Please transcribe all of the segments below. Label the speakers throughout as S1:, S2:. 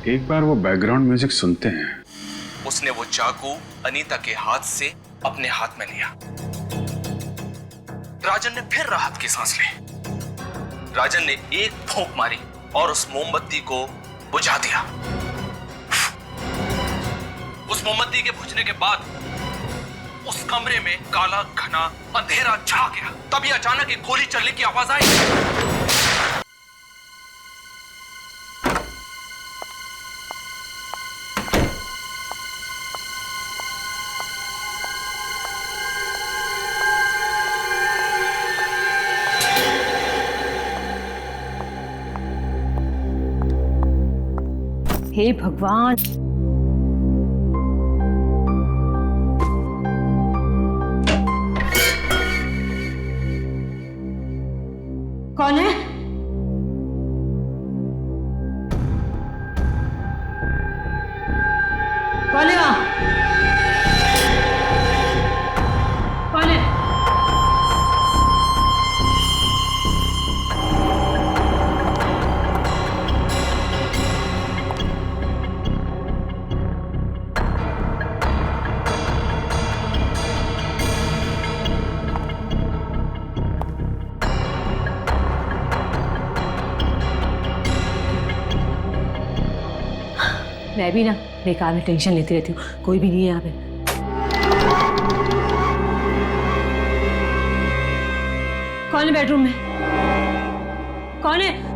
S1: एक बार वो background music सुनते हैं।
S2: उसने वो चाकू अनीता के हाथ से अपने हाथ में लिया। राजन ने फिर राहत की सांस ली। राजन ने एक फूंक मारी और उस मोमबत्ती को बुझा दिया। उस मोमबत्ती के बुझने के बाद उस कमरे में काला घना अंधेरा छा गया। तभी अचानक एक गोली चलने की आवाज आई।
S3: हे भगवान, कौन है? कौन है वहां? कौन है? मैं भी ना बेकार में टेंशन लेती रहती हूँ। कोई भी नहीं है यहाँ पे। कौन है बेडरूम में? कौन है?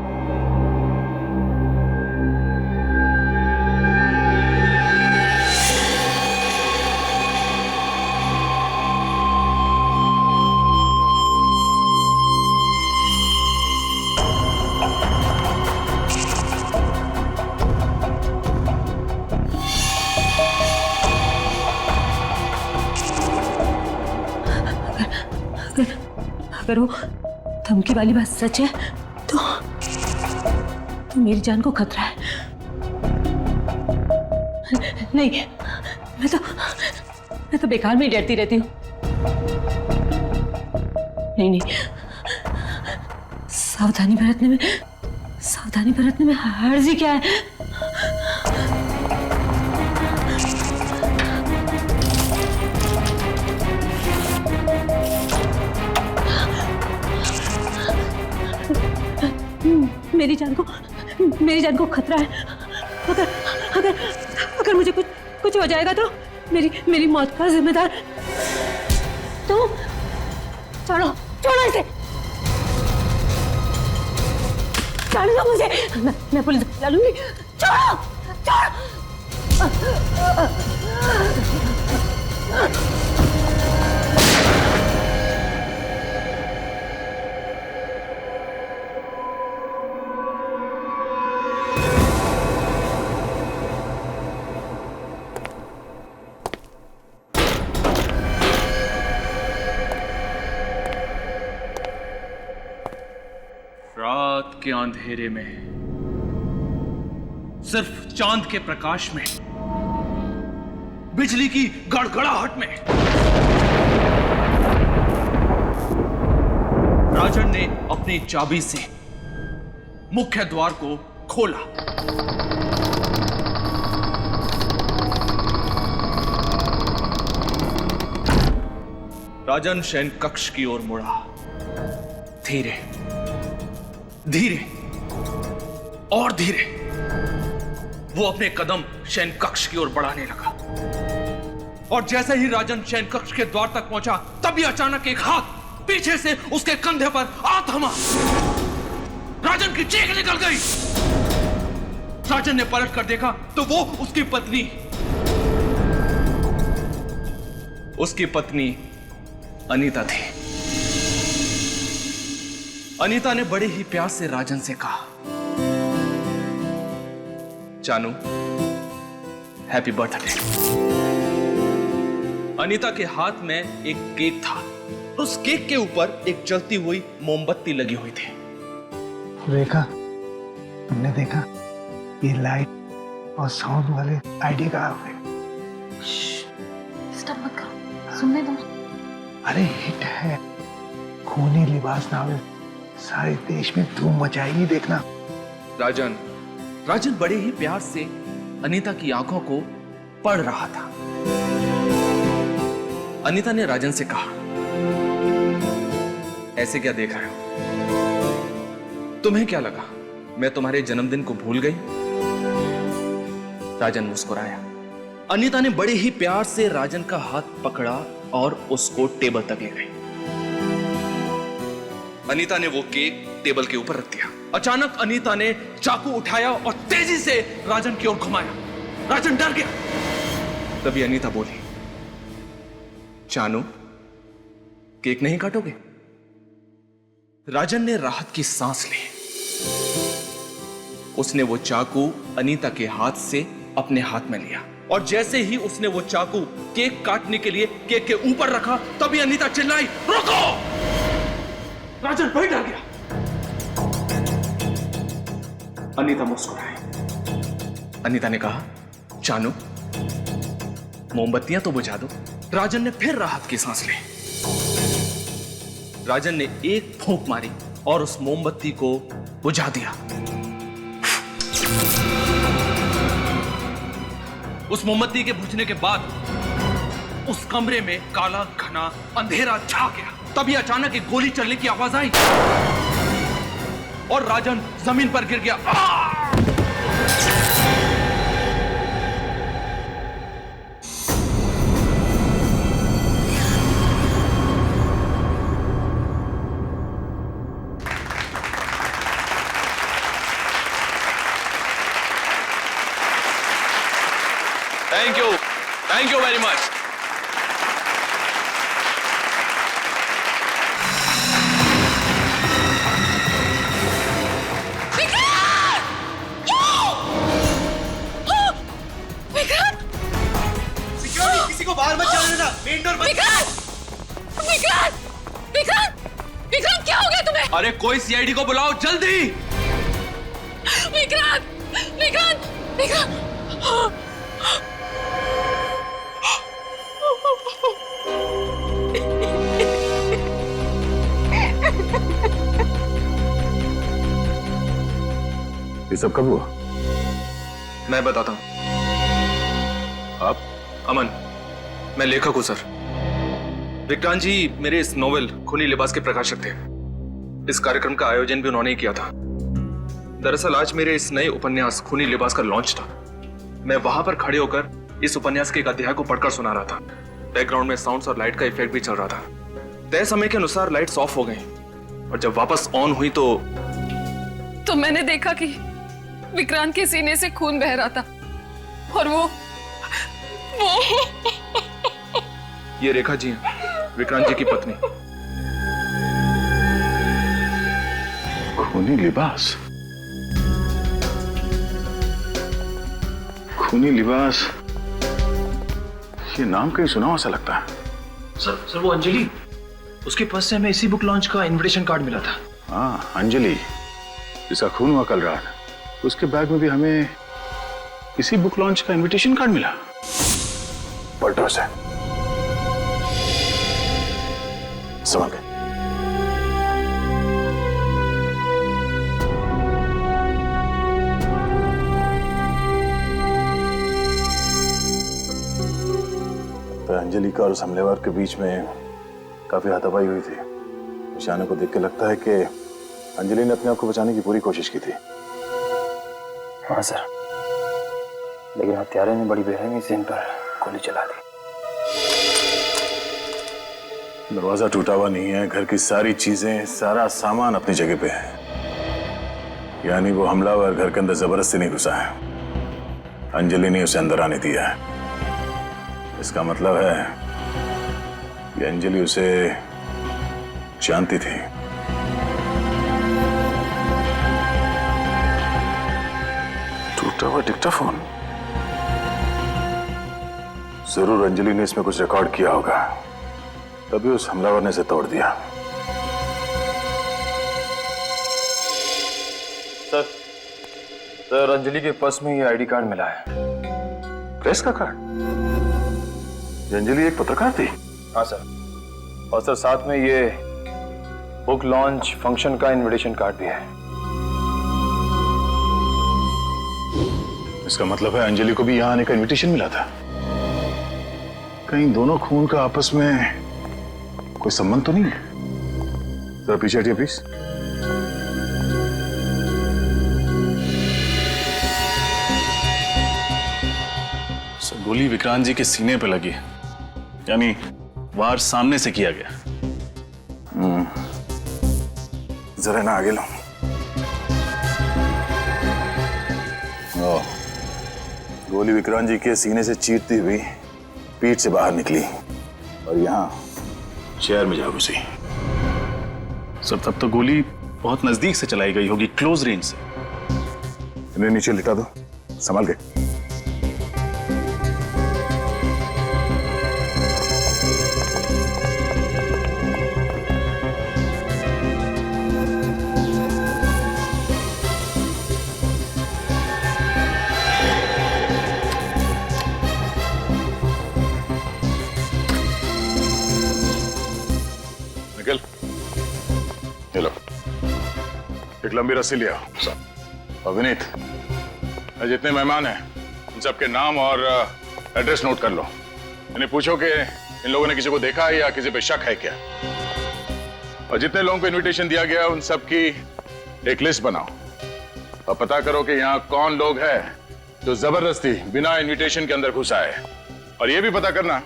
S3: अगर वो धमकी वाली बात सच है तो मेरी जान को खतरा है। नहीं, मैं तो बेकार में ही डरती रहती हूँ। नहीं, सावधानी बरतने में हर्ज ही क्या है। मेरी जान को खतरा है। अगर मुझे कुछ हो जाएगा तो मेरी मौत का जिम्मेदार तुम। छोड़ो इसे। छोड़ दो मुझे। मैं पुलिस बुला लूंगी। छोड़ो।
S2: रात के अंधेरे में सिर्फ चांद के प्रकाश में, बिजली की गड़गड़ाहट में राजन ने अपनी चाबी से मुख्य द्वार को खोला। राजन शयन कक्ष की ओर मुड़ा। धीरे धीरे और धीरे वो अपने कदम शयन कक्ष की ओर बढ़ाने लगा। और जैसे ही राजन शयन कक्ष के द्वार तक पहुंचा, तभी अचानक एक हाथ पीछे से उसके कंधे पर आ थमा। राजन की चीख निकल गई। राजन ने पलट कर देखा तो वो उसकी पत्नी अनीता थी। अनीता ने बड़े ही प्यार से राजन से कहा, जानू, हैप्पी बर्थडे। अनीता के हाथ में एक केक था। उस केक के ऊपर एक जलती हुई मोमबत्ती लगी हुई थी।
S4: रेखा, तुमने देखा ये लाइट और साउंड वाले आईडी कहाँ हुए?
S3: डिस्टर्ब मत करो, सुनने दो।
S4: अरे हिट है, खूनी लिबास नावे सारे देश में धूम मचाएगी, देखना।
S2: राजन, राजन बड़े ही प्यार से अनीता की आंखों को पढ़ रहा था। अनीता ने राजन से कहा, ऐसे क्या देख रहे हो? तुम्हें क्या लगा मैं तुम्हारे जन्मदिन को भूल गई? राजन मुस्कुराया। अनीता ने बड़े ही प्यार से राजन का हाथ पकड़ा और उसको टेबल तक ले गई। अनीता ने वो केक टेबल के ऊपर रख दिया। अचानक अनीता ने चाकू उठाया और तेजी से राजन की ओर घुमाया। राजन डर गया। तभी अनीता बोली, चानू, केक नहीं काटोगे? राजन ने राहत की सांस ली। उसने वो चाकू अनीता के हाथ से अपने हाथ में लिया और जैसे ही उसने वो चाकू केक काटने के लिए केक के ऊपर रखा, तभी अनीता चिल्लाई, रुको! राजन फिर डर गया। अनीता मुस्कुराई। अनीता ने कहा, चानू, मोमबत्तियां तो बुझा दो। राजन ने फिर राहत की सांस ली। राजन ने एक फूंक मारी और उस मोमबत्ती को बुझा दिया। उस मोमबत्ती के बुझने के बाद उस कमरे में काला घना अंधेरा छा गया। तभी अचानक एक गोली चलने की आवाज आई और राजन जमीन पर गिर गया। Thank you very much.
S5: किसी को बाहर मत जाने देना, मेन डोर बंद।
S3: विक्रांत, क्या हो गया तुम्हें?
S2: अरे कोई सीआईडी को बुलाओ जल्दी।
S3: विक्रांत।
S1: ये सब कब हुआ?
S2: मैं बताता हूं।
S1: आप?
S2: अमन, मैं लेखक हूं सर। विक्रांत जी मेरे इस नोवेल खूनी लिबास के प्रकाशक थे। इस कार्यक्रम का आयोजन भी उन्होंने ही किया था। दरअसल आज मेरे इस नए उपन्यास खूनी लिबास का लॉन्च था। मैं वहां पर खड़े होकर इस उपन्यास के एक अध्याय को पढ़कर सुना रहा था। बैकग्राउंड में साउंड्स और लाइट का इफेक्ट भी चल रहा था। तय समय के अनुसार लाइट्स ऑफ हो गई और जब वापस ऑन हुई तो
S6: मैंने देखा कि विक्रांत के सीने से खून बह रहा था और वो
S2: ये रेखा जी हैं, विक्रांत जी की पत्नी।
S1: खूनी लिबास? खूनी लिबास, ये नाम कहीं सुना हुआ सा लगता है।
S5: सर वो अंजलि, उसके पास से हमें इसी बुक लॉन्च का इनविटेशन कार्ड मिला था।
S1: हाँ, अंजलि जिसका खून हुआ कल रात, उसके बैग में भी हमें इसी बुक लॉन्च का इनविटेशन कार्ड मिला। पलटो से संभल गए। तो अंजलि का और उस हमलेवार के बीच में काफी हाथापाई हुई थी। निशाने को देख के लगता है कि अंजलि ने अपने आप को बचाने की पूरी कोशिश की थी।
S5: हाँ सर, लेकिन हत्यारे ने बड़ी बेरहमी से इन पर गोली चला दी।
S1: दरवाजा टूटा हुआ नहीं है, घर की सारी चीजें, सारा सामान अपनी जगह पे है। यानी वो हमलावर घर के अंदर जबरदस्ती नहीं घुसा है, अंजलि ने उसे अंदर आने दिया है। इसका मतलब है कि अंजलि उसे जानती थी। टूटा हुआ डिक्टाफोन, जरूर अंजलि ने इसमें कुछ रिकॉर्ड किया होगा, तभी उस हमलावर ने इसे तोड़ दिया।
S5: सर अंजलि के पर्स में ये आईडी कार्ड मिला है।
S1: प्रेस का कार्ड? ये अंजलि एक पत्रकार थी?
S5: हाँ सर, और सर साथ में ये बुक लॉन्च फंक्शन का इनविटेशन कार्ड भी है।
S1: इसका मतलब है अंजलि को भी यहाँ आने का इनविटेशन मिला था। कहीं दोनों खून का आपस में कोई संबंध तो नहीं है? जरा पीछे हटिए प्लीज।
S7: गोली विक्रांत जी के सीने पे लगी, यानी वार सामने से किया गया।
S1: जरा ना आगे लो। गोली विक्रांत जी के सीने से चीरती हुई पीठ से बाहर निकली और यहाँ चेयर में जा घुसी।
S7: सर तब तो गोली बहुत नजदीक से चलाई गई होगी, क्लोज रेंज से।
S1: इन्हें नीचे लिटा दो, संभाल के। निकल, ये लो, एक लंबी रस्सी लिया। और विनीत, जितने मेहमान हैं उन सबके नाम और एड्रेस नोट कर लो। इन्हें पूछो कि इन लोगों ने किसी को देखा है या किसी पे शक है क्या। और जितने लोगों को इनविटेशन दिया गया उन सब की एक लिस्ट बनाओ और पता करो कि यहाँ कौन लोग हैं जो जबरदस्ती बिना इनविटेशन के अंदर घुसा है। और यह भी पता करना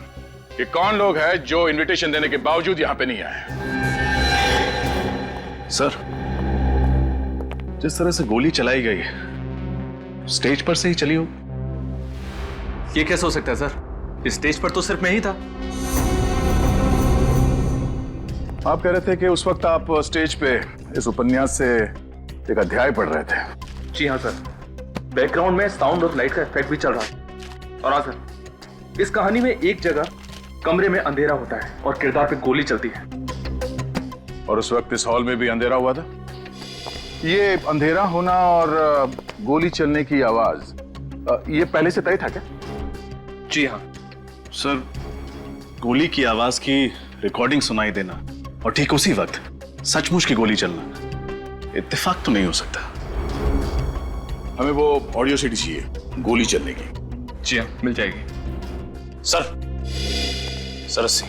S1: कि कौन लोग हैं जो इनविटेशन देने के बावजूद यहाँ पे नहीं आए।
S7: सर जिस तरह से गोली चलाई गई स्टेज पर से ही चली हो।
S2: ये कैसे हो सकता है सर? इस स्टेज पर तो सिर्फ मैं ही था।
S1: आप कह रहे थे कि उस वक्त आप स्टेज पे इस उपन्यास से एक अध्याय पढ़ रहे थे।
S2: जी हाँ सर, बैकग्राउंड में साउंड और लाइट का इफेक्ट भी चल रहा है। और हाँ सर, इस कहानी में एक जगह कमरे में अंधेरा होता है और किरदार पे गोली चलती है।
S1: और उस वक्त इस हॉल में भी अंधेरा हुआ था। ये अंधेरा होना और गोली चलने की आवाज ये पहले से तय था क्या?
S2: जी हाँ
S7: सर, गोली की आवाज की रिकॉर्डिंग सुनाई देना और ठीक उसी वक्त सचमुच की गोली चलना इत्तेफाक तो नहीं हो सकता।
S1: हमें वो ऑडियो सीडी चाहिए गोली चलने की।
S2: जी हाँ, मिल जाएगी।
S7: सर सरसी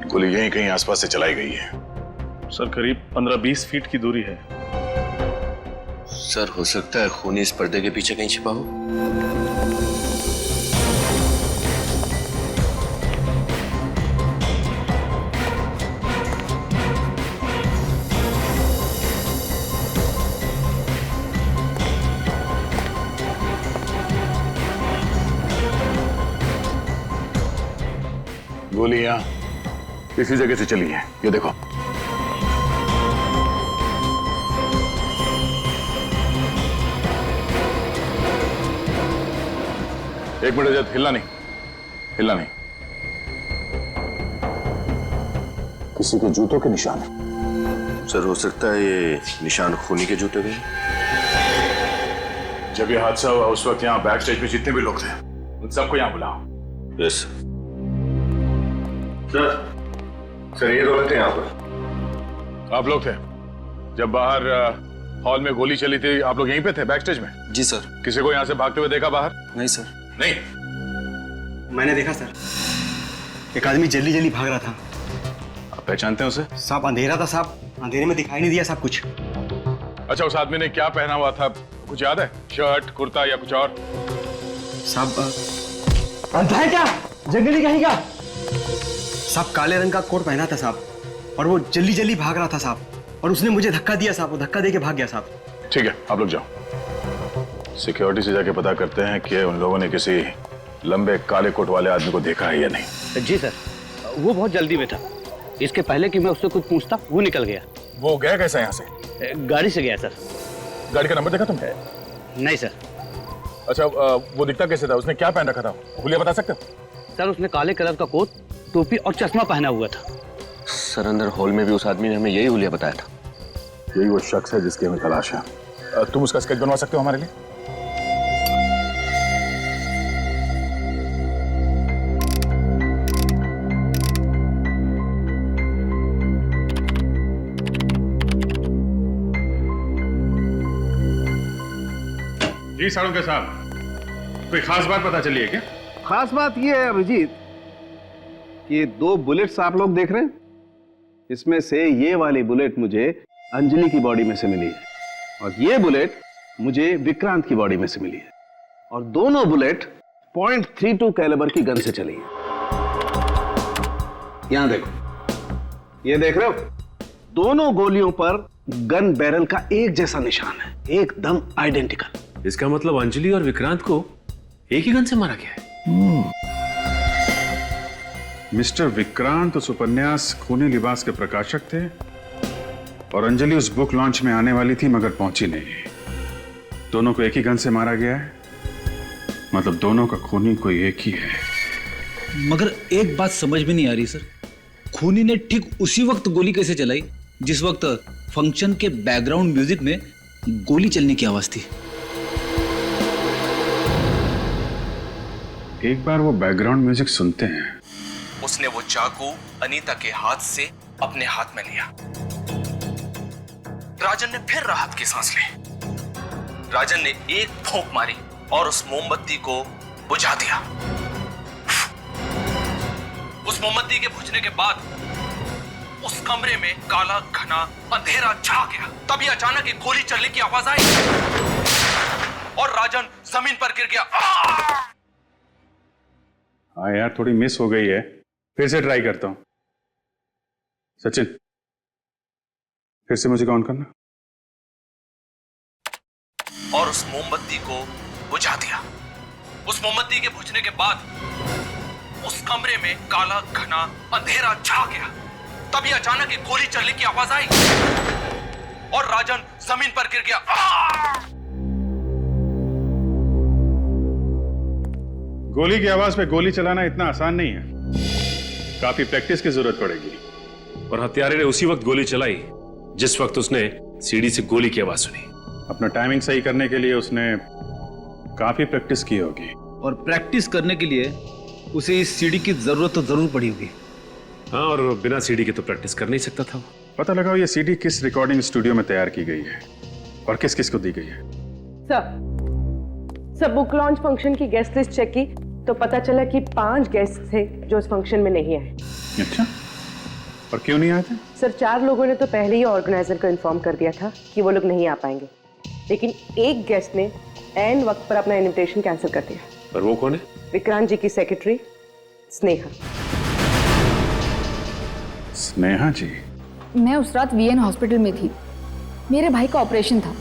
S1: गोली यहीं कहीं आसपास से चलाई गई है।
S7: सर करीब 15-20 फीट की दूरी है।
S8: सर हो सकता है खूनी इस पर्दे के पीछे कहीं छिपा हो।
S1: गोली यहाँ इसी जगह से चली है, ये देखो। एक मिनट जब हिलना नहीं, हिलना नहीं। किसी के जूतों के निशान है।
S8: सर हो सकता है ये निशान खूनी के जूते के हैं।
S1: जब ये हादसा हुआ उस वक्त यहाँ बैक स्टेज पे जितने भी लोग थे उन सबको यहाँ बुलाओ।
S8: Yes
S1: sir.
S8: सर ये दो थे यहाँ पर।
S1: आप लोग थे जब बाहर हॉल में गोली चली थी? आप लोग यहीं पे थे बैक स्टेज में?
S5: जी सर।
S1: किसी को यहाँ से भागते हुए देखा बाहर?
S5: नहीं सर।
S1: नहीं।
S9: मैंने देखा सर, एक आदमी जल्दी जल्दी भाग रहा था।
S1: आप पहचानते हैं उसे?
S9: साहब अंधेरा था साहब, अंधेरे में दिखाई नहीं दिया साहब कुछ।
S1: अच्छा, उस आदमी ने क्या पहना हुआ था कुछ याद है? शर्ट, कुर्ता या कुछ और?
S9: साहब अंधा है क्या, जंगली कहीं का? साहब काले रंग का कोट पहना था साहब, और वो जल्दी जल्दी भाग रहा था साहब, और उसने मुझे धक्का दिया साहब, वो धक्का दे के भाग गया साहब।
S1: ठीक है, आप लोग जाओ, सिक्योरिटी से जाके पता करते हैं कि उन लोगों ने किसी लंबे काले कोट वाले आदमी को देखा है या नहीं।
S10: जी सर, वो बहुत जल्दी में था। इसके पहले कि मैं उससे कुछ पूछता वो निकल गया।
S1: वो गया कैसे यहाँ से?
S10: गाड़ी से गया सर।
S1: गाड़ी का नंबर देखा तुमने?
S10: नहीं सर।
S1: अच्छा, वो दिखता कैसे था? उसने क्या पहन रखा था? हुलिया बता सकते हो?
S10: सर उसने काले कलर का कोट, टोपी और चश्मा पहना हुआ था।
S8: सर अंदर हॉल में भी उस आदमी ने हमें यही हुलिया बताया था।
S1: यही वो शख्स है जिसकी हमें तलाश है। तुम उसका स्केच बनवा सकते हो हमारे लिए?
S7: जी साळुंके साहब, कोई खास बात पता चली है क्या?
S10: खास बात यह है अभिजीत कि 2 बुलेट्स आप लोग देख रहे हैं, इसमें से ये वाली बुलेट मुझे अंजलि की बॉडी में से मिली है और ये बुलेट मुझे विक्रांत की बॉडी में से मिली है और दोनों बुलेट .32 कैलिबर की गन से चली है। यहां देखो, ये देख रहे हो, दोनों गोलियों पर गन बैरल का एक जैसा निशान है, एकदम आइडेंटिकल।
S8: इसका मतलब अंजलि और विक्रांत को एक ही गन से मारा गया है।
S7: मिस्टर विक्रांत उस उपन्यास खूनी लिबास के प्रकाशक थे और अंजलि उस बुक लॉन्च में आने वाली थी मगर पहुंची नहीं। दोनों को एक ही गन से मारा गया है, मतलब दोनों का खूनी कोई एक ही है।
S11: मगर एक बात समझ में नहीं आ रही सर, खूनी ने ठीक उसी वक्त गोली कैसे चलाई जिस वक्त फंक्शन के बैकग्राउंड म्यूजिक में गोली चलने की आवाज थी?
S7: एक बार वो बैकग्राउंड म्यूजिक सुनते हैं।
S2: उसने वो चाकू अनीता के हाथ से अपने हाथ में लिया। राजन ने फिर राहत की सांस ली। राजन ने एक फूंक मारी और उस मोमबत्ती को बुझा दिया। उस मोमबत्ती के बुझने के बाद उस कमरे में काला घना अंधेरा छा गया। तभी अचानक एक गोली चलने की आवाज आई और राजन जमीन पर गिर गया।
S7: हाँ यार, थोड़ी मिस हो गई है, फिर से ट्राई करता हूं। सचिन, फिर से मुझे काउंट करना।
S2: और उस मोमबत्ती को बुझा दिया। उस मोमबत्ती के बुझने के बाद उस कमरे में काला घना अंधेरा छा गया। तभी अचानक एक गोली चलने की आवाज आई और राजन जमीन पर गिर गया।
S7: गोली की आवाज पे गोली चलाना इतना आसान नहीं है, काफी प्रैक्टिस की जरूरत पड़ेगी।
S8: और हत्यारे ने उसी वक्त गोली चलाई जिस वक्त उसने सीढ़ी से गोली की आवाज सुनी।
S7: अपना टाइमिंग सही करने के लिए उसने काफी प्रैक्टिस की होगी।
S11: और प्रैक्टिस करने के लिए उसे इस सीढ़ी की जरूरत तो जरूर पड़ी होगी।
S8: हाँ, और बिना सीढ़ी के तो प्रैक्टिस कर नहीं सकता था।
S7: पता लगाओ ये सीडी किस रिकॉर्डिंग स्टूडियो में तैयार की गई है और किस किस को दी गई है।
S12: सर बुक लॉन्च फंक्शन की गेस्ट लिस्ट चेक की तो पता चला कि 5 गेस्ट थे जो इस फंक्शन में नहीं आए।
S7: अच्छा, और क्यों नहीं आए थे?
S12: सर 4 लोगों ने तो पहले ही ऑर्गेनाइजर को इन्फॉर्म कर दिया था कि वो लोग नहीं आ पाएंगे, लेकिन एक गेस्ट ने ऐन वक्त पर अपना इनविटेशन कैंसिल कर दिया।
S8: और वो कौन है?
S12: विक्रांत जी की सेक्रेटरी स्नेहा।
S7: स्नेहा जी?
S6: मैं उस रात वीएन हॉस्पिटल में थी। मेरे भाई का ऑपरेशन था,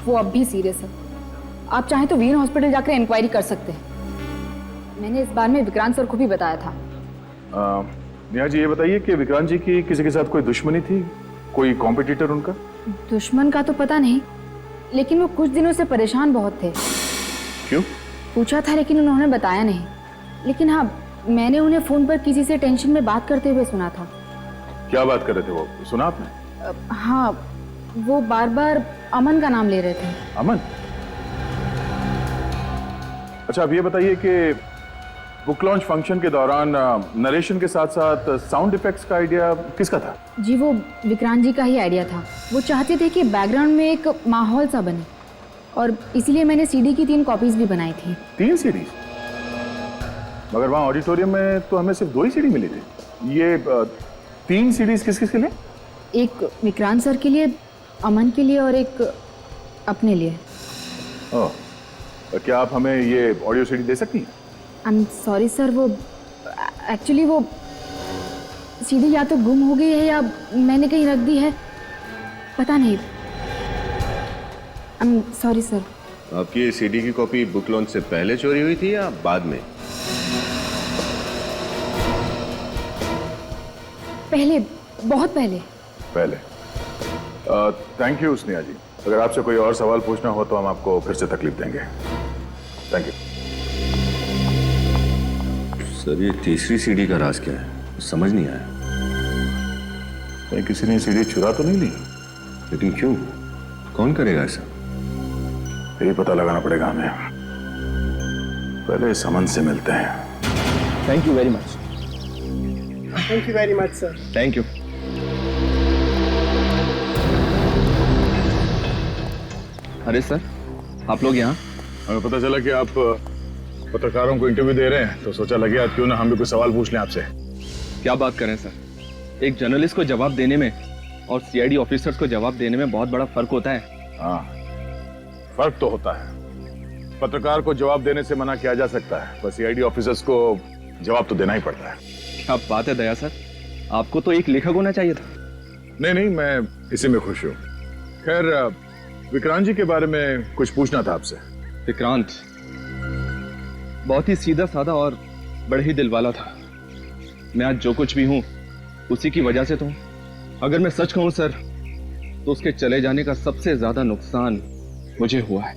S6: वो अब भी सीरियस है। आप चाहें तो वीएन हॉस्पिटल जाकर इंक्वायरी कर सकते हैं। मैंने इस बारे में विक्रांत सर को भी बताया था।
S1: नेहा जी, ये बताइए कि विक्रांत जी की किसी के साथ कोई दुश्मनी थी, कोई कॉम्पिटिटर उनका?
S6: दुश्मन का तो पता नहीं, लेकिन वो कुछ दिनों से परेशान बहुत थे।
S1: क्यों?
S6: पूछा था लेकिन उन्होंने बताया नहीं। लेकिन हाँ, मैंने उन्हें फोन पर किसी से टेंशन में बात करते हुए सुना था।
S1: क्या बात कर रहे थे वो, सुना आपने?
S6: हाँ, वो बार बार अमन का नाम ले रहे थे।
S1: अमन? अच्छा, अब ये बताइए कि बुक लॉन्च फंक्शन के दौरान नरेशन के साथ साथ साउंड इफेक्ट्स का आइडिया किसका था?
S6: जी, वो विक्रांत जी का ही आइडिया था। वो चाहते थे कि बैकग्राउंड में एक माहौल सा बने और इसीलिए मैंने सीडी की 3 कॉपीज भी बनाई थी।
S1: 3 सीडीज? मगर वहाँ ऑडिटोरियम में तो हमें सिर्फ 2 ही सीडी मिली थी। ये 3 सीडीज किस किस के लिए?
S6: एक विक्रांत सर के लिए, अमन के लिए और एक अपने लिए।
S1: ओह, क्या आप हमें ये ऑडियो सीडी दे सकती हैं?
S6: आई एम सॉरी सर, वो एक्चुअली वो सीडी या तो गुम हो गई है या मैंने कहीं रख दी है, पता नहीं। I am sorry sir.
S8: आपकी सीडी की कॉपी बुक लॉन्च से पहले चोरी हुई थी या बाद में?
S6: पहले, बहुत पहले।
S1: पहले। थैंक यू स्नेहा जी। अगर आपसे कोई और सवाल पूछना हो तो हम आपको फिर से तकलीफ देंगे। Thank you.
S8: सर, ये तीसरी सीडी का राज क्या है, समझ नहीं आया।
S1: कहीं किसी ने सीडी चुरा तो नहीं ली?
S8: लेकिन क्यों, कौन करेगा ऐसा?
S1: यही पता लगाना पड़ेगा हमें। पहले इस अमन से मिलते हैं।
S9: Thank you very much.
S4: Thank you very much sir.
S9: Thank you. अरे सर,
S10: आप लोग यहाँ?
S1: हमें पता चला कि आप पत्रकारों को इंटरव्यू दे रहे हैं, तो सोचा लगे आज क्यों ना हम भी कुछ सवाल पूछ लें आपसे।
S10: क्या बात करें सर, एक जर्नलिस्ट को जवाब देने में और सीआईडी ऑफिसर्स को जवाब देने में बहुत बड़ा फर्क होता है।
S1: हाँ, फर्क तो होता है। पत्रकार को जवाब देने से मना किया जा सकता है, पर सीआईडी ऑफिसर्स को जवाब तो देना ही पड़ता है।
S10: क्या बात है दया सर, आपको तो एक लेखक होना चाहिए था।
S1: नहीं, मैं इसी में खुश हूँ। खैर, विक्रांत जी के बारे में कुछ पूछना था आपसे।
S10: विक्रांत बहुत ही सीधा साधा और बड़े ही दिल वाला था। मैं आज जो कुछ भी हूँ उसी की वजह से तो हूँ। अगर मैं सच कहूँ सर, तो उसके चले जाने का सबसे ज्यादा नुकसान मुझे हुआ है।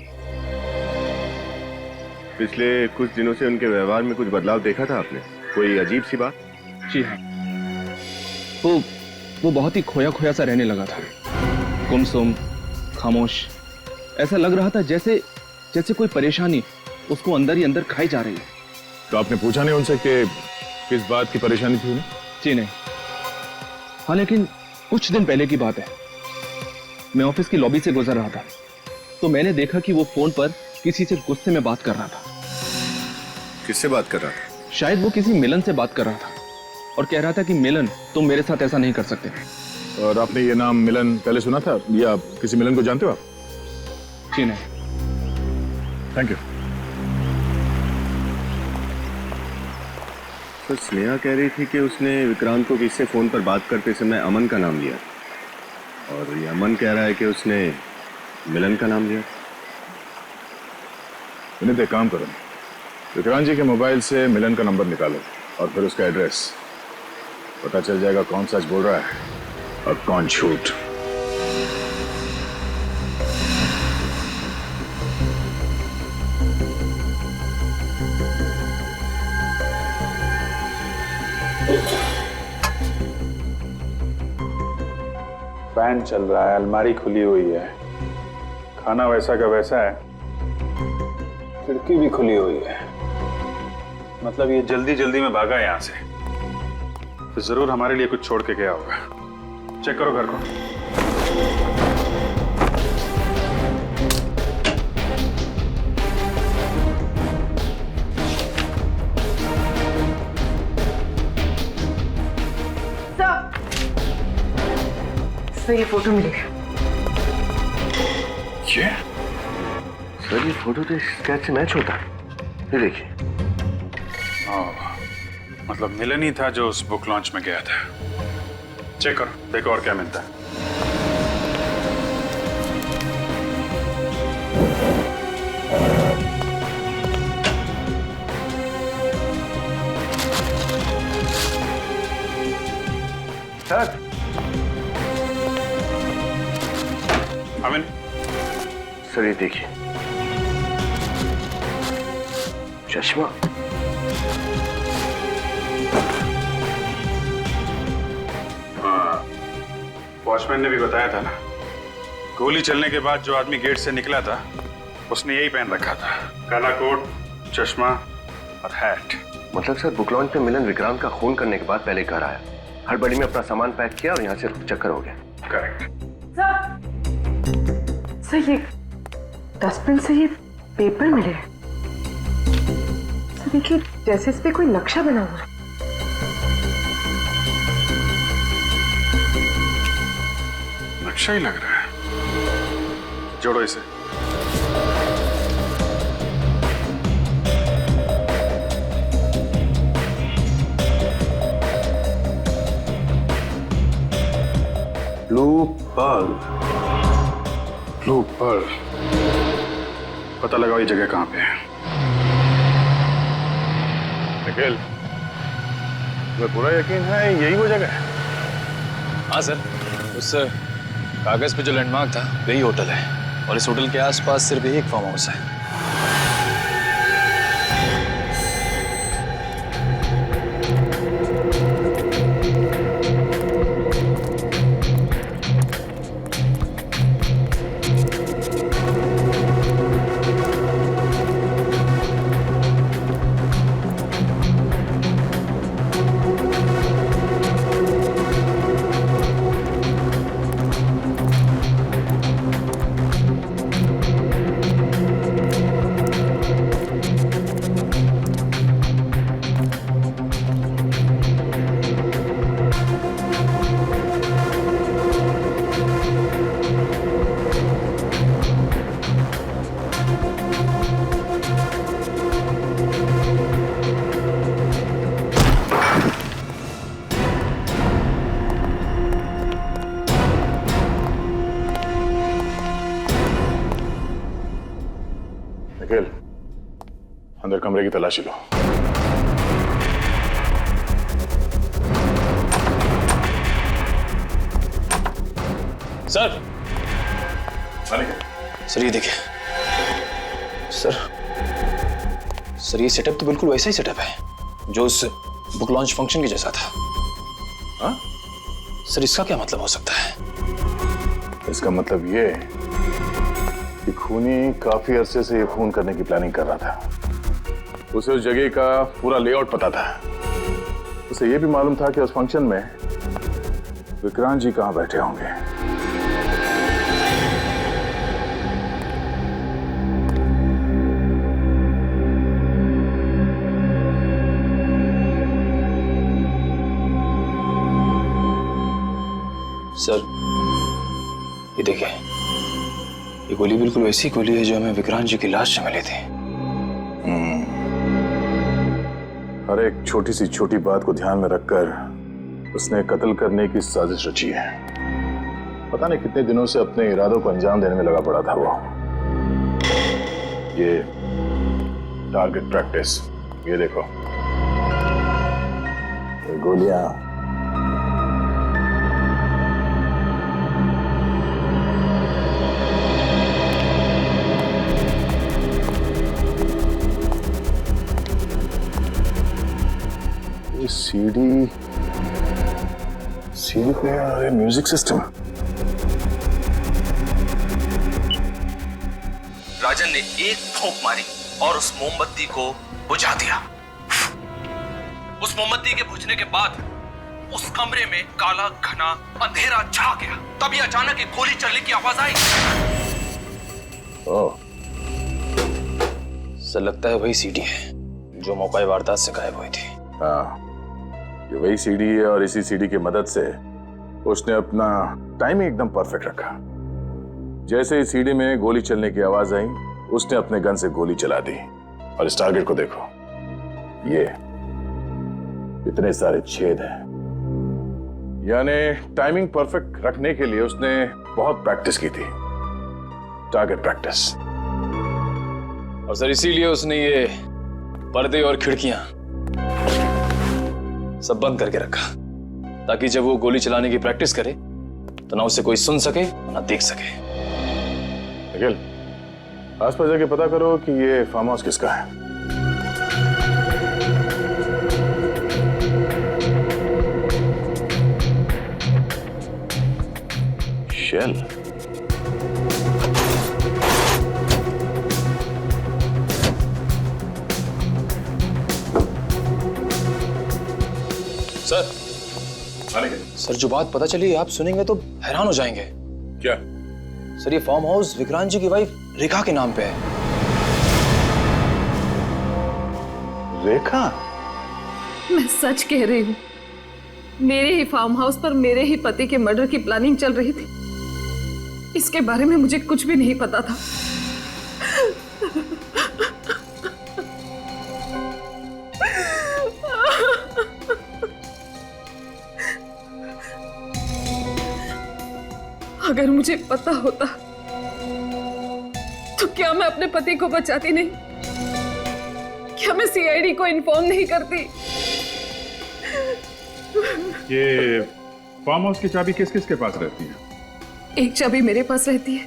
S13: पिछले कुछ दिनों से उनके व्यवहार में कुछ बदलाव देखा था आपने? कोई अजीब सी बात?
S10: जी हाँ, वो बहुत ही खोया खोया सा रहने लगा था, गुमसुम, खामोश। ऐसा लग रहा था जैसे कोई परेशानी उसको अंदर ही अंदर खाई जा रही है।
S1: तो आपने पूछा नहीं उनसे कि किस बात की परेशानी थी उन्हें?
S10: जी नहीं। हाँ, लेकिन कुछ दिन पहले की बात है। मैं ऑफिस की लॉबी से गुजर रहा था, तो मैंने देखा कि वो फोन पर किसी से गुस्से में बात कर रहा था।
S13: किससे बात कर रहा था?
S10: शायद वो किसी मिलन से बात कर रहा था और कह रहा था कि मिलन, तुम मेरे साथ ऐसा नहीं कर सकते।
S1: और आपने ये नाम मिलन पहले सुना था या किसी मिलन को जानते हो आप?
S10: जी नहीं।
S1: Thank you.
S13: तो स्नेहा कह रही थी कि उसने विक्रांत को किससे फोन पर बात करते समय अमन का नाम लिया, और ये अमन कह रहा है कि उसने मिलन का नाम लिया।
S1: विनीत, एक काम करो, विक्रांत जी के मोबाइल से मिलन का नंबर निकालो और फिर उसका एड्रेस। पता चल जाएगा कौन सच बोल रहा है और कौन झूठ। फैन चल रहा है, अलमारी खुली हुई है, खाना वैसा का वैसा है, खिड़की भी खुली हुई है। मतलब ये जल्दी जल्दी में भागा यहां से, तो जरूर हमारे लिए कुछ छोड़ के गया होगा। चेक करो घर को।
S12: सर, ये फोटो मिली।
S1: ये?
S13: सर, ये फोटो तो स्केच से मैच होता है। ये देखिए।
S7: मतलब मिलन ही था जो उस बुक लॉन्च में गया था। चेक करो, देखो और क्या मिलता है।
S13: सर,
S7: अमिन,
S13: सर ये देखिए, चश्मा।
S7: वॉचमैन ने भी बताया था ना, गोली चलने के बाद जो आदमी गेट से निकला था उसने यही पहन रखा था, काला कोट, चश्मा और हैट।
S13: मतलब सर, बुक लॉन्च पे मिलन विक्रांत का खून करने के बाद पहले घर आया, हड़बड़ी में अपना सामान पैक किया और यहाँ से चक्कर हो गया।
S7: करेक्ट।
S12: सर, ये डस्टबिन से ये पेपर मिले। सर देखिए, जैसे इस पे कोई नक्शा बना हुआ है।
S7: नक्शा ही लग रहा है। जोड़ो इसे।
S1: Blue pearl. Blue pearl.
S7: पता लगाओ ये जगह कहाँ पे है।
S1: निखिल, तुम्हें पूरा यकीन है यही वो जगह है?
S11: हाँ सर, उस कागज पे जो लैंडमार्क था वही होटल है, और इस होटल के आसपास सिर्फ एक फार्म हाउस है।
S1: निखिल, अंदर कमरे की तलाशी लो।
S5: सर, सर ये देखिए सर ये सेटअप तो बिल्कुल वैसा ही सेटअप है जो उस बुक लॉन्च फंक्शन के जैसा था।
S1: हाँ?
S5: सर इसका क्या मतलब हो सकता है?
S1: इसका मतलब ये कि खूनी काफी अरसे से ये खून करने की प्लानिंग कर रहा था। उसे उस जगह का पूरा लेआउट पता था। उसे ये भी मालूम था कि उस फंक्शन में विक्रांत जी कहां बैठे होंगे।
S5: सर ये देखिए, ये गोली बिल्कुल वैसी गोली है जो हमें विक्रांत जी की लाश से मिली थी।
S1: हर एक छोटी सी छोटी बात को ध्यान में रखकर उसने कत्ल करने की साजिश रची है। पता नहीं कितने दिनों से अपने इरादों को अंजाम देने में लगा पड़ा था वो। ये टारगेट प्रैक्टिस, ये देखो, ये गोलियां सीडी पे म्यूजिक सिस्टम।
S2: राजन ने एक फूंक मारी और उस मोमबत्ती को बुझा दिया। उस मोमबत्ती के बुझने के बाद उस कमरे में काला घना अंधेरा छा गया। तभी अचानक एक गोली चलने की आवाज आई।
S1: ओह,
S5: सर लगता है वही सीडी है जो मौका वारदात से गायब हुई थी।
S1: हाँ, ये वही सीडी है और इसी सीडी की मदद से उसने अपना टाइमिंग एकदम परफेक्ट रखा। जैसे ही सीडी में गोली चलने की आवाज आई, उसने अपने गन से गोली चला दी। और इस टारगेट को देखो, ये इतने सारे छेद हैं। यानी टाइमिंग परफेक्ट रखने के लिए उसने बहुत प्रैक्टिस की थी, टारगेट प्रैक्टिस।
S5: और सर इसीलिए उसने ये पर्दे और खिड़कियां सब बंद करके रखा, ताकि जब वो गोली चलाने की प्रैक्टिस करे तो ना उसे कोई सुन सके ना देख सके।
S1: निखिल, आसपास जाके पता करो कि ये फार्म हाउस किसका है। शेल।
S5: सर जो बात पता चली आप सुनेंगे तो हैरान हो जाएंगे।
S1: क्या?
S5: सर ये फार्म हाउस विक्रांत जी की वाइफ रेखा के नाम पे है।
S1: रेखा?
S3: मैं सच कह रही हूँ, मेरे ही फार्म हाउस पर मेरे ही पति के मर्डर की प्लानिंग चल रही थी। इसके बारे में मुझे कुछ भी नहीं पता था। अगर मुझे पता होता तो क्या मैं अपने पति को बचाती नहीं? क्या मैं सीआईडी को इन्फॉर्म नहीं करती?
S7: ये फार्म हाउस की चाबी किस किस के पास रहती है?
S3: एक चाबी मेरे पास रहती है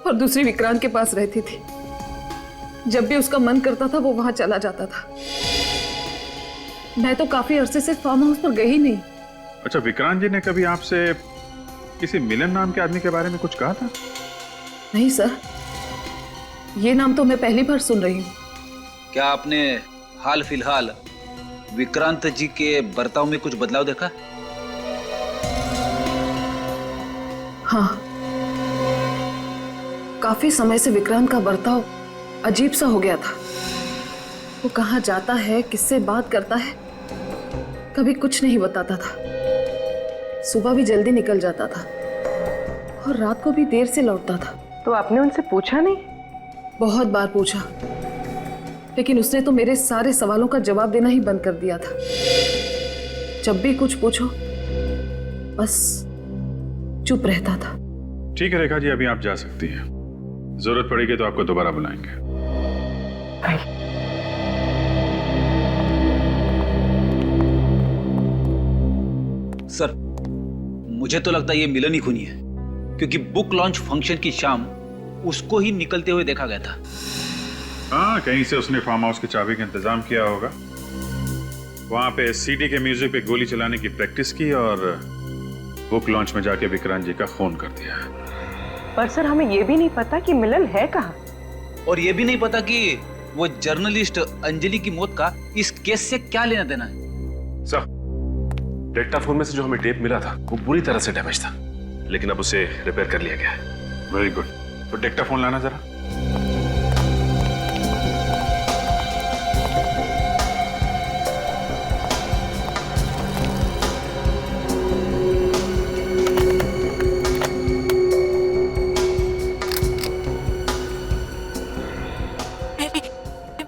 S3: और दूसरी विक्रांत के पास रहती थी। जब भी उसका मन करता था वो वहां चला जाता था। मैं तो काफी अरसे से फार्म हाउस पर गई नहीं।
S7: अच्छा, विक्रांत जी ने कभी आपसे किसी मिलन नाम के आदमी के बारे में कुछ कहा था?
S3: नहीं सर, ये नाम तो मैं पहली बार सुन रही हूँ।
S11: क्या आपने हाल फिलहाल विक्रांत जी के बर्ताव में कुछ बदलाव देखा?
S3: हाँ, काफी समय से विक्रांत का बर्ताव अजीब सा हो गया था। वो कहाँ जाता है, किससे बात करता है, कभी कुछ नहीं बताता था। सुबह भी जल्दी निकल जाता था और रात को भी देर से लौटता था।
S12: तो आपने उनसे पूछा नहीं?
S3: बहुत बार पूछा, लेकिन उसने तो मेरे सारे सवालों का जवाब देना ही बंद कर दिया था। जब भी कुछ पूछो बस चुप रहता था।
S7: ठीक है रेखा जी, अभी आप जा सकती हैं। जरूरत पड़ेगी तो आपको दोबारा बुलाएंगे।
S11: सर, मुझे तो लगता है ये मिलन ही खूनी है, क्योंकि बुक लॉन्च फंक्शन की शाम उसको ही निकलते हुए देखा गया था।
S7: हाँ, कहीं से उसने फार्म हाउस की चाबी का इंतजाम किया होगा, वहां पे सीडी के म्यूजिक पे गोली चलाने की प्रैक्टिस की और बुक लॉन्च में जाके विक्रांत जी का खून कर दिया।
S12: पर सर हमें ये भी नहीं पता कि मिलन है कहाँ,
S11: और ये भी नहीं पता कि वो जर्नलिस्ट अंजलि की मौत का इस केस से क्या लेना देना है।
S8: सर, डेक्टाफोन में से जो हमें टेप मिला था वो बुरी तरह से डैमेज था, लेकिन अब उसे रिपेयर कर लिया गया है।
S7: Very good. तो डेक्टाफोन लाना जरा।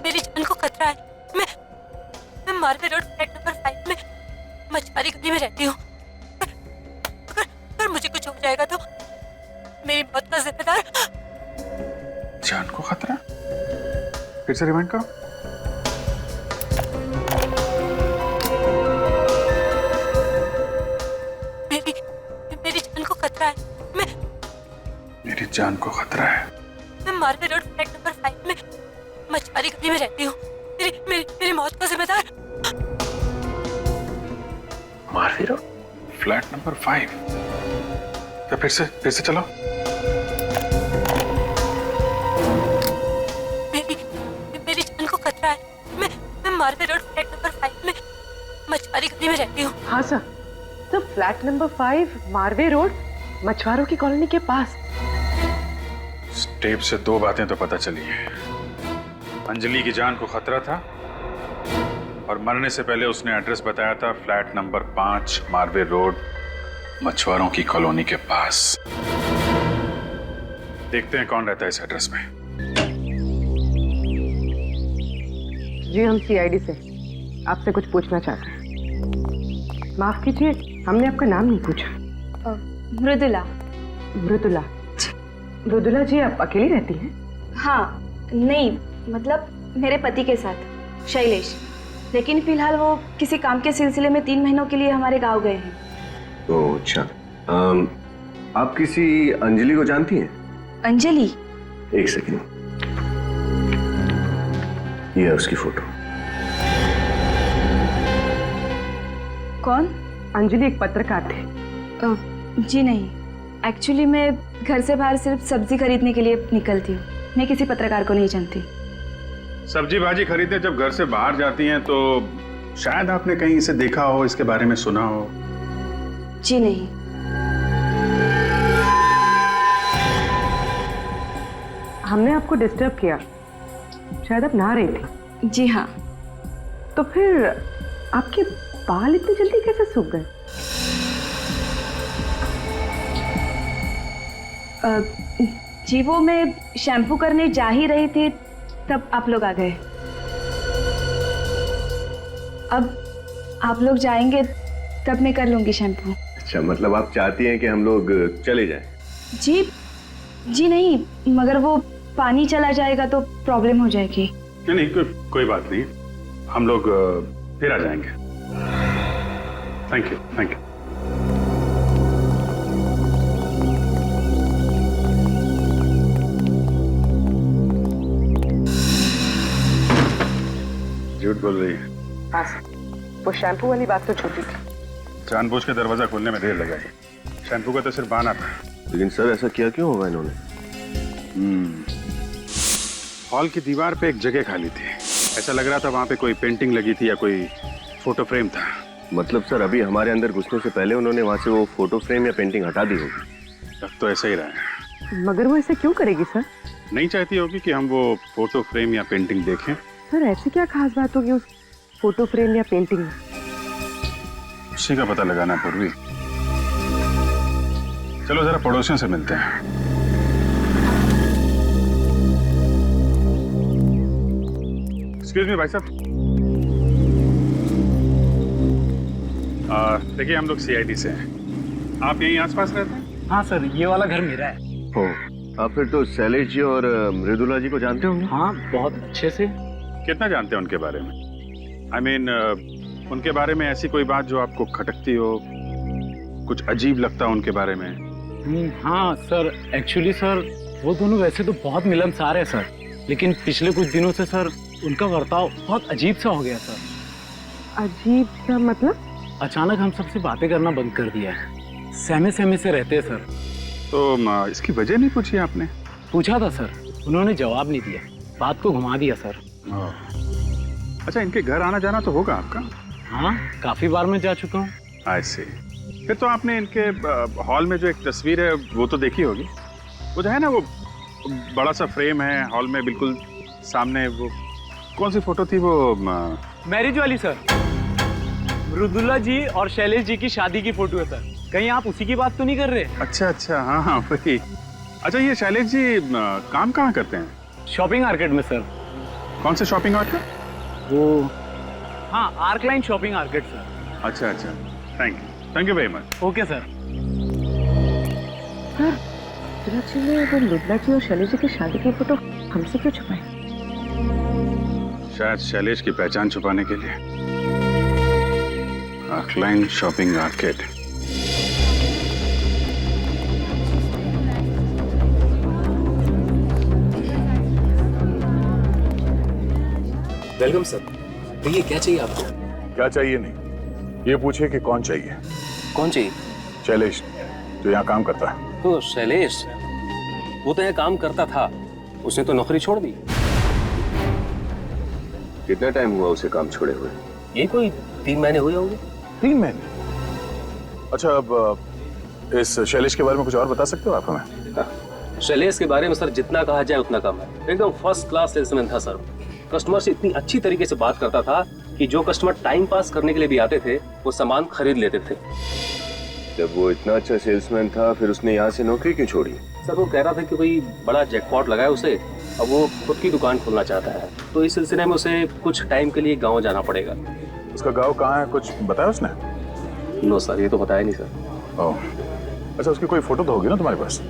S14: मेरी जान को खतरा है। मैं मार्वे रोड फ्लैट नंबर 5 में मछुआरी गली में रहती हूँ। अगर मुझे कुछ हो जाएगा तो मेरी मौत का जिम्मेदार।
S7: जान को खतरा? फिर से रिमाइंड करो।
S14: मेरी जान को खतरा है।
S7: मेरी जान को खतरा है।
S14: मैं मार्वे रोड फ्लैट नंबर 5 में मछुआरी गली में रहती हूँ। मेरी मौत का जिम्मेदार।
S7: Marve road flat number 5। तो फिर से चलो।
S14: मेरी जान को खतरा है। मैं मार्वे रोड फ्लैट नंबर 5 में मछुआरी गली में रहती हूँ।
S12: हाँ सर, तो फ्लैट नंबर 5 मार्वे रोड मछुआरों की कॉलोनी के पास।
S7: टेप से दो बातें तो पता चली हैं। अंजलि की जान को खतरा था और मरने से पहले उसने एड्रेस बताया था फ्लैट नंबर 5 मार्वे रोड मछुआरों की कॉलोनी के पास। देखते हैं कौन रहता है इस एड्रेस में।
S12: जी हम सीआईडी से आपसे कुछ पूछना चाहते हैं। माफ कीजिए, हमने आपका नाम नहीं पूछा।
S6: मृदुला।
S12: मृदुला? मृदुला जी आप अकेली रहती हैं?
S6: हाँ, नहीं मतलब मेरे पति के साथ शैलेश, लेकिन फिलहाल वो किसी काम के सिलसिले में 3 महीनों के लिए हमारे गांव गए हैं।
S13: ओह अच्छा। आप किसी अंजलि को जानती हैं?
S6: अंजलि?
S13: एक सेकंड, ये है उसकी फोटो।
S6: कौन?
S12: अंजलि एक पत्रकार थे।
S6: जी नहीं, एक्चुअली मैं घर से बाहर सिर्फ सब्जी खरीदने के लिए निकलती हूँ। मैं किसी पत्रकार को नहीं जानती।
S7: सब्जी भाजी खरीदने जब घर से बाहर जाती हैं तो शायद आपने कहीं इसे देखा हो, इसके बारे में सुना हो।
S6: जी नहीं।
S12: हमने आपको डिस्टर्ब किया, शायद आप नहा रही थी।
S6: जी हाँ।
S12: तो फिर आपके बाल इतनी जल्दी कैसे सूख गए?
S6: जी वो मैं शैम्पू करने जा ही रही थी, तब आप लोग आ गए। अब आप लोग जाएंगे तब मैं कर लूंगी शैम्पू।
S13: अच्छा, मतलब आप चाहती हैं कि हम लोग चले जाएं?
S6: जी नहीं, मगर वो पानी चला जाएगा तो प्रॉब्लम हो जाएगी।
S7: नहीं, कोई बात नहीं, हम लोग फिर आ जाएंगे। Thank you. झूठ बोल रही है।
S12: हाँ सर, वो शैम्पू वाली बात तो झूठी थी।
S7: जानबूझ के दरवाजा खोलने में देर लगाई। शैम्पू का तो सिर्फ बहाना था।
S13: लेकिन सर ऐसा किया क्यों होगा इन्होंने?
S7: हॉल की दीवार पे एक जगह खाली थी। ऐसा लग रहा था वहां पे कोई पेंटिंग लगी थी या कोई फोटो फ्रेम था।
S13: मतलब सर अभी हमारे अंदर घुसने से पहले उन्होंने वहां से वो फोटो फ्रेम या पेंटिंग हटा दी होगी।
S7: अब तो ऐसा ही रहा है।
S12: मगर वो ऐसा क्यों करेगी सर?
S7: नहीं चाहती होगी कि हम वो फोटो फ्रेम या पेंटिंग देखें।
S12: सर ऐसी क्या खास बात होगी उस फोटो फ्रेम या पेंटिंग में?
S7: उसी का पता लगाना पूर्वी। चलो जरा पड़ोसियों से मिलते हैं। एक्सक्यूज मी भाई साहब। देखिए हम लोग सीआईडी से हैं। आप यहीं आसपास रहते हैं?
S9: हाँ सर, ये वाला घर मेरा है।
S13: हो, आप फिर तो शैलेश जी और मृदुला जी को जानते होंगे?
S9: हाँ, बहुत अच्छे से।
S7: कितना जानते हैं उनके बारे में? I mean, उनके बारे में ऐसी कोई बात जो आपको खटकती हो, कुछ अजीब लगता हो उनके बारे में?
S15: हाँ सर, एक्चुअली सर वो दोनों वैसे तो बहुत मिलनसार है सर, लेकिन पिछले कुछ दिनों से सर उनका बर्ताव बहुत अजीब सा हो गया सर।
S12: अजीब सा मतलब?
S15: अचानक हम सबसे बातें करना बंद कर दिया है, सहमे सहमे से रहते हैं सर।
S7: तो इसकी वजह नहीं पूछी आपने?
S15: पूछा था सर, उन्होंने जवाब नहीं दिया, बात को घुमा दिया सर।
S7: अच्छा, इनके घर आना जाना तो होगा आपका?
S15: हाँ, काफी बार मैं जा चुका हूँ।
S7: I see। फिर तो आपने इनके हॉल में जो एक तस्वीर है वो तो देखी होगी, वो जो है ना, वो बड़ा सा फ्रेम है हॉल में बिल्कुल सामने, वो कौन सी फोटो थी वो?
S15: मैरिज वाली सर, मृदुला जी और शैलेश जी की शादी की फोटो है सर। कहीं आप उसी की बात तो नहीं कर रहे?
S7: अच्छा अच्छा, हाँ हाँ वही। अच्छा, ये शैलेश जी काम कहाँ करते हैं?
S15: शॉपिंग मार्केट में सर।
S7: कौन से शॉपिंग मार्केट?
S15: वो हाँ, आर्कलाइन शॉपिंग मार्केट सर।
S7: अच्छा अच्छा, thank you very much.
S15: Okay sir.
S12: जी ने वो मृदुला जी और शैलेश जी की शादी की फोटो हमसे क्यों छुपाई?
S7: शायद शैलेश की पहचान छुपाने के लिए। आर्कलाइन शॉपिंग मार्केट।
S8: Welcome sir. तो ये क्या चाहिए आपको?
S1: क्या चाहिए नहीं, ये पूछे कि कौन चाहिए।
S8: कौन चाहिए?
S1: शैलेश, जो यहाँ काम करता है।
S8: तो शैलेश, वो तो यहाँ काम करता था, उसने तो नौकरी छोड़ दी।
S13: कितना टाइम हुआ उसे काम छोड़े हुए?
S8: ये कोई 3 महीने हुए होंगे।
S1: 3 महीने? अच्छा, अब इस शैलेश के बारे में कुछ और बता सकते हो आप हमें?
S8: शैलेश के बारे में सर जितना कहा जाए उतना कम है। एकदम फर्स्ट क्लास सेल्समैन था सर। कस्टमर से इतनी अच्छी तरीके से बात करता था कि जो कस्टमर टाइम पास करने के लिए भी आते थे वो सामान खरीद लेते थे।
S13: जब वो इतना अच्छा सेल्समैन था, फिर उसने यहाँ से नौकरी क्यों छोड़ी?
S8: सर वो कह रहा था कि कोई बड़ा जैकपॉट लगा है उसे, अब वो खुद की दुकान खोलना चाहता है, तो इस सिलसिले में उसे कुछ टाइम के लिए गाँव जाना पड़ेगा।
S1: उसका गाँव कहाँ है, कुछ बताया उसने?
S8: नो सर, ये तो बताया नहीं सर।
S1: ओह, अच्छा, उसकी कोई फोटो तो होगी ना तुम्हारे पास?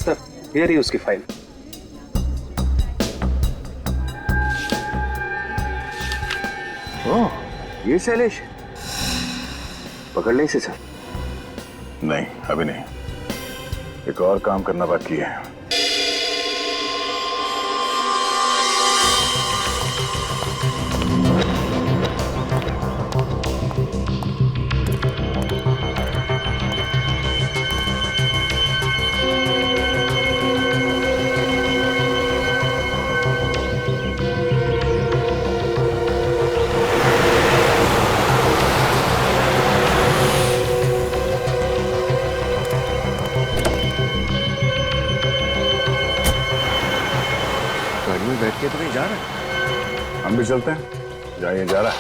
S8: सर ये रही उसकी फाइल।
S13: ओह, ये शैलेश पकड़ ले इसे सर।
S1: नहीं, अभी नहीं, एक और काम करना बाकी है।
S13: गाड़ी में बैठ के तो नहीं जा रहा?
S1: हम भी चलते हैं, जाइए, जा रहा है।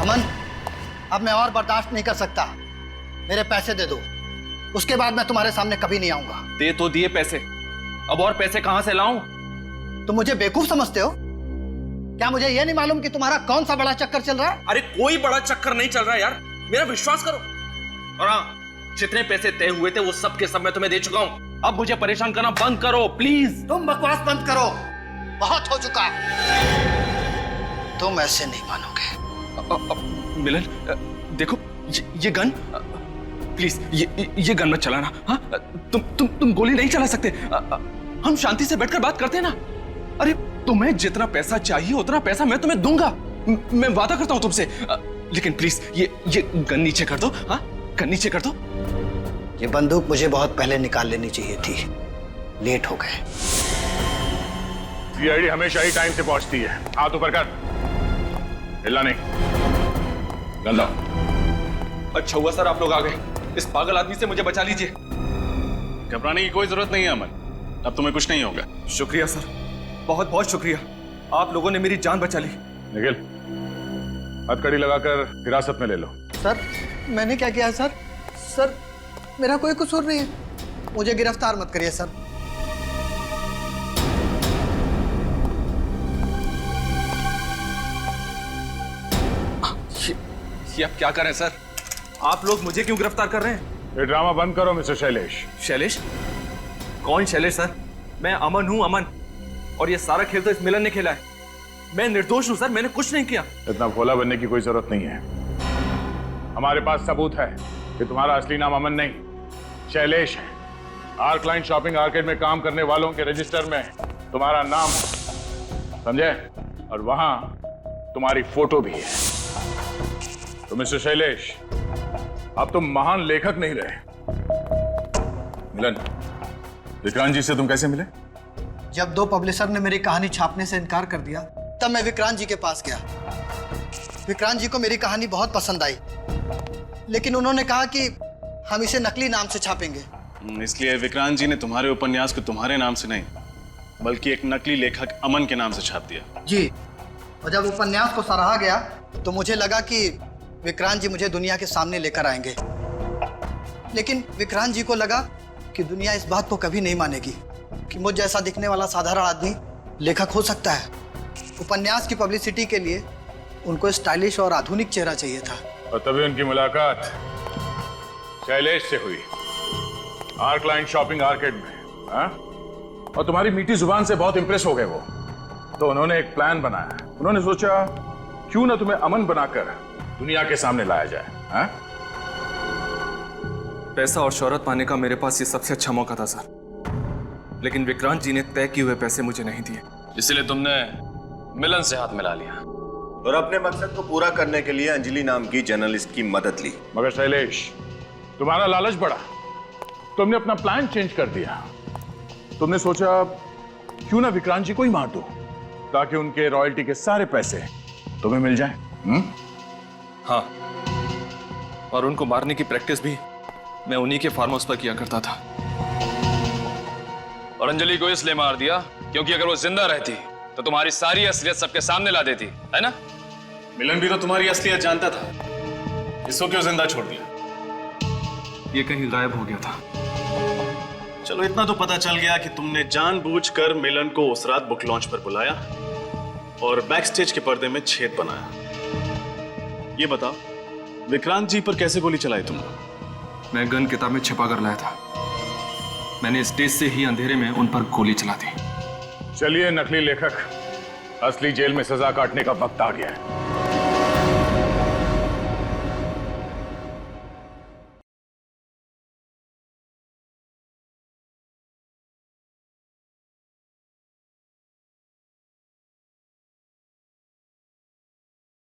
S16: अमन, अब मैं और बर्दाश्त नहीं कर सकता। मेरे पैसे दे दो, उसके बाद मैं तुम्हारे सामने कभी नहीं आऊंगा।
S2: दे तो दिए पैसे, अब और पैसे कहां से लाऊं?
S16: तुम मुझे बेवकूफ समझते हो क्या? मुझे यह नहीं मालूम कि तुम्हारा कौन सा बड़ा चक्कर चल रहा है?
S2: अरे कोई बड़ा चक्कर नहीं चल रहा है यार, मेरा विश्वास करो। और हाँ, जितने पैसे तय हुए थे वो सब के सब मैं तुम्हें दे चुका हूं। अब मुझे परेशान करना बंद करो प्लीज।
S16: तुम बकवास बंद करो, बहुत हो चुका। तुम ऐसे नहीं मानोगे।
S2: मिलन, देखो ये गन, प्लीज ये गन मत चलाना। हाँ, तुम गोली नहीं चला सकते। हम शांति से बैठकर बात करते हैं ना। अरे तुम्हें जितना पैसा चाहिए उतना पैसा मैं तुम्हें दूंगा, मैं वादा करता हूं तुमसे। लेकिन प्लीज ये गन नीचे कर दो। हाँ, गन नीचे कर दो।
S16: ये बंदूक मुझे बहुत पहले निकाल लेनी चाहिए थी, लेट हो गए।
S1: सीआईडी हमेशा ही टाइम से पहुंचती है। हाथ ऊपर कर, हिलना नहीं। गंदा।
S2: अच्छा हुआ सर आप लोग आ गए, इस पागल आदमी से मुझे बचा लीजिए।
S7: घबराने की कोई जरूरत नहीं है अमन, अब तुम्हें कुछ नहीं होगा।
S2: शुक्रिया सर, बहुत बहुत शुक्रिया, आप लोगों ने मेरी जान बचा ली।
S1: निखिल, हथकड़ी लगाकर हिरासत में ले लो।
S16: सर मैंने क्या किया है सर? सर मेरा कोई कसूर नहीं है, मुझे गिरफ्तार मत करिए सर।
S2: कि आप क्या करें सर? आप लोग मुझे क्यों गिरफ्तार कर रहे हैं?
S1: ये ड्रामा बंद करो मिस्टर शैलेश।
S2: शैलेश? कौन शैलेश सर? मैं अमन हूं, अमन। और ये सारा खेल तो इस मिलन ने खेला है। मैं निर्दोष हूं सर, मैंने कुछ नहीं किया।
S1: इतना भोला बनने की कोई जरूरत नहीं है। हमारे पास सबूत है कि तुम्हारा असली नाम अमन नहीं, शैलेश है। आर्क लाइन शॉपिंग आर्केड में काम करने वालों के रजिस्टर में तुम्हारा नाम, समझे? और वहां तुम्हारी फोटो भी है। तो मिस्टर शैलेश, अब तुम महान लेखक नहीं रहे। मिलन, विक्रांत जी से तुम कैसे मिले?
S16: जब दो पब्लिशर ने मेरी कहानी छापने से इनकार कर दिया, तब मैं विक्रांत जी के पास गया। विक्रांत जी को मेरी कहानी बहुत पसंद आई, लेकिन उन्होंने कहा कि हम इसे नकली नाम से छापेंगे।
S13: इसलिए विक्रांत जी ने तुम्हारे उपन्यास को तुम्हारे नाम से नहीं, बल्कि एक नकली लेखक अमन के नाम से छाप दिया।
S16: जी, और जब उपन्यास को सराहा गया तो मुझे लगा कि विक्रांत जी मुझे दुनिया के सामने लेकर आएंगे, लेकिन विक्रांत जी को लगा कि दुनिया इस बात को कभी नहीं मानेगी कि मुझ जैसा दिखने वाला साधारण आदमी लेखक हो सकता है। उपन्यास की पब्लिसिटी के लिए उनको स्टाइलिश और आधुनिक चेहरा चाहिए था।
S1: और तभी उनकी मुलाकात शैलेश से हुई, आर्क लाइन शॉपिंग आर्केड में। हाँ? और तुम्हारी मीठी जुबान से बहुत इंप्रेस हो गए वो, तो उन्होंने एक प्लान बनाया। उन्होंने सोचा क्यों ना तुम्हें अमन बनाकर दुनिया के सामने लाया जाए। हाँ?
S2: पैसा और शोहरत पाने का मेरे पास ये सबसे अच्छा मौका था सर, लेकिन विक्रांत जी ने तय किए हुए पैसे मुझे नहीं दिए।
S8: इसलिए तुमने मिलन से हाथ मिला लिया
S13: और अपने मकसद को पूरा करने के लिए अंजलि नाम की जर्नलिस्ट की मदद ली।
S1: मगर शैलेश, तुम्हारा लालच बढ़ा, तुमने अपना प्लान चेंज कर दिया। तुमने सोचा क्यों ना विक्रांत जी को ही मार दो, ताकि उनके रॉयल्टी के सारे पैसे तुम्हें मिल जाएं।
S2: हाँ, और उनको मारने की प्रैक्टिस भी मैं उन्हीं के फार्म हाउस पर किया करता था।
S8: और अंजलि को इसलिए मार दिया क्योंकि अगर वो जिंदा रहती तो तुम्हारी सारी असलियत सबके सामने ला देती, है ना?
S13: मिलन भी तो तुम्हारी असलियत जानता था, इसको क्यों जिंदा छोड़ दिया?
S2: ये कहीं गायब हो गया था।
S13: चलो इतना तो पता चल गया कि तुमने जानबूझकर मिलन को उस रात बुक लॉन्च पर बुलाया और बैक स्टेज के पर्दे में छेद बनाया। ये बताओ, विक्रांत जी पर कैसे गोली चलाई तुमने?
S2: मैं गन किताब में छिपा कर लाया था। मैंने स्टेज से ही अंधेरे में उन पर गोली चला दी।
S1: चलिए नकली लेखक, असली जेल में सजा काटने का वक्त आ गया है।